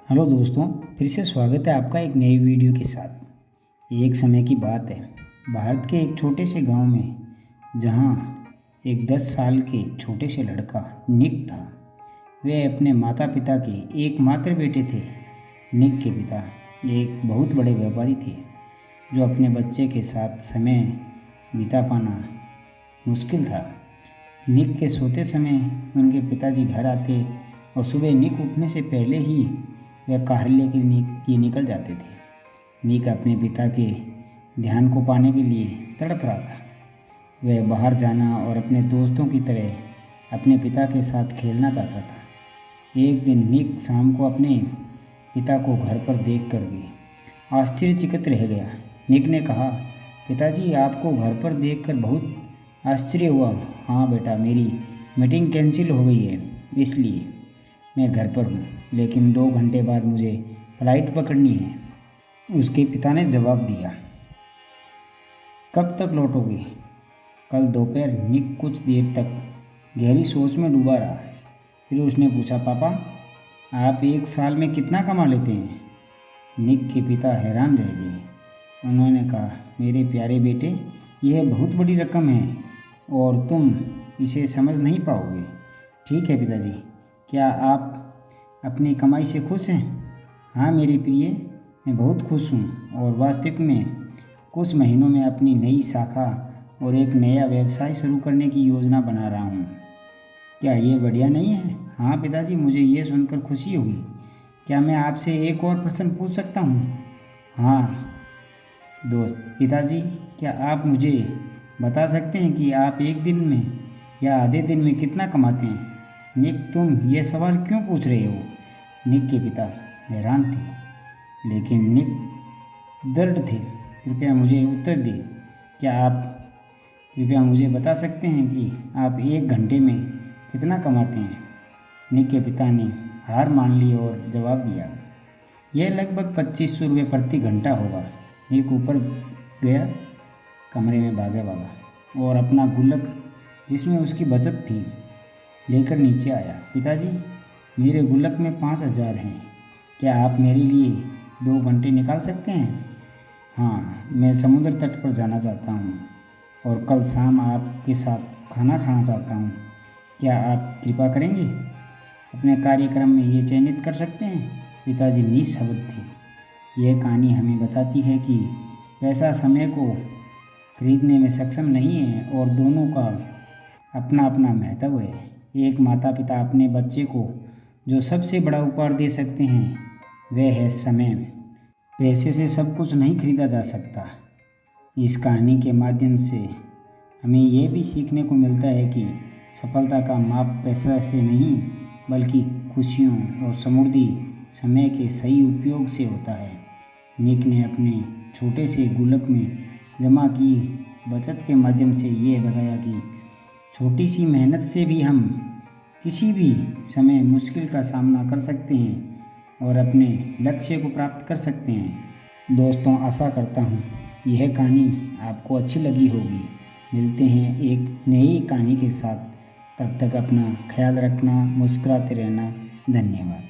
Hello दोस्तों, फिर से स्वागत है आपका एक नई वीडियो के साथ। एक समय की बात है, भारत के एक छोटे से गांव में, जहां एक 10 साल के छोटे से लड़का निक था। वे अपने माता पिता के एकमात्र बेटे थे। निक के पिता एक बहुत बड़े व्यापारी थे, जो अपने बच्चे के साथ समय बिता पाना मुश्किल था। निक के सोते समय उनके पिताजी घर आते और सुबह निक उठने से पहले ही वह कार्यालय के लिए निकल जाते थे। निक अपने पिता के ध्यान को पाने के लिए तड़प रहा था। वह बाहर जाना और अपने दोस्तों की तरह अपने पिता के साथ खेलना चाहता था। एक दिन निक शाम को अपने पिता को घर पर देख कर भी आश्चर्यचकित रह गया। निक ने कहा, पिताजी, आपको घर पर देखकर बहुत आश्चर्य हुआ। हाँ बेटा, मेरी मीटिंग कैंसिल हो गई है, इसलिए मैं घर पर हूँ, लेकिन 2 घंटे बाद मुझे फ्लाइट पकड़नी है। उसके पिता ने जवाब दिया। कब तक लौटोगे? कल दोपहर। निक कुछ देर तक गहरी सोच में डूबा रहा। फिर उसने पूछा, पापा, आप एक साल में कितना कमा लेते हैं? निक के पिता हैरान रह गए। उन्होंने कहा, मेरे प्यारे बेटे, यह बहुत बड़ी रकम है और तुम इसे समझ नहीं पाओगे। ठीक है पिताजी, क्या आप अपनी कमाई से खुश हैं? हाँ मेरे प्रिय, मैं बहुत खुश हूँ और वास्तविक में कुछ महीनों में अपनी नई शाखा और एक नया व्यवसाय शुरू करने की योजना बना रहा हूँ। क्या ये बढ़िया नहीं है? हाँ पिताजी, मुझे ये सुनकर खुशी हुई। क्या मैं आपसे एक और प्रश्न पूछ सकता हूँ? हाँ दोस्त। पिताजी, क्या आप मुझे बता सकते हैं कि आप एक दिन में या आधे दिन में कितना कमाते हैं? निक, तुम ये सवाल क्यों पूछ रहे हो? निक के पिता हैरान थे, लेकिन निक दृढ़ थे। कृपया मुझे उत्तर दें। क्या आप कृपया मुझे बता सकते हैं कि आप 1 घंटे में कितना कमाते हैं? निक के पिता ने हार मान ली और जवाब दिया, यह लगभग 2500 रुपये प्रति घंटा होगा। निक ऊपर गया, कमरे में भागा और अपना गुल्लक, जिसमें उसकी बचत थी, लेकर नीचे आया। पिताजी, मेरे गुल्लक में 5000 हैं। क्या आप मेरे लिए 2 घंटे निकाल सकते हैं? हाँ, मैं समुद्र तट पर जाना चाहता हूँ और कल शाम आपके साथ खाना खाना चाहता हूँ। क्या आप कृपा करेंगे? अपने कार्यक्रम में ये चयनित कर सकते हैं। पिताजी निशब्द थे। यह कहानी हमें बताती है कि पैसा समय को खरीदने में सक्षम नहीं है और दोनों का अपना अपना महत्व है। एक माता पिता अपने बच्चे को जो सबसे बड़ा उपहार दे सकते हैं, वह है समय। पैसे से सब कुछ नहीं खरीदा जा सकता। इस कहानी के माध्यम से हमें यह भी सीखने को मिलता है कि सफलता का माप पैसा से नहीं, बल्कि खुशियों और समृद्धि समय के सही उपयोग से होता है। निक ने अपने छोटे से गुल्लक में जमा की बचत के माध्यम से ये बताया कि छोटी सी मेहनत से भी हम किसी भी समय मुश्किल का सामना कर सकते हैं और अपने लक्ष्य को प्राप्त कर सकते हैं। दोस्तों, आशा करता हूँ यह कहानी आपको अच्छी लगी होगी। मिलते हैं एक नई कहानी के साथ। तब तक अपना ख्याल रखना, मुस्कुराते रहना। धन्यवाद।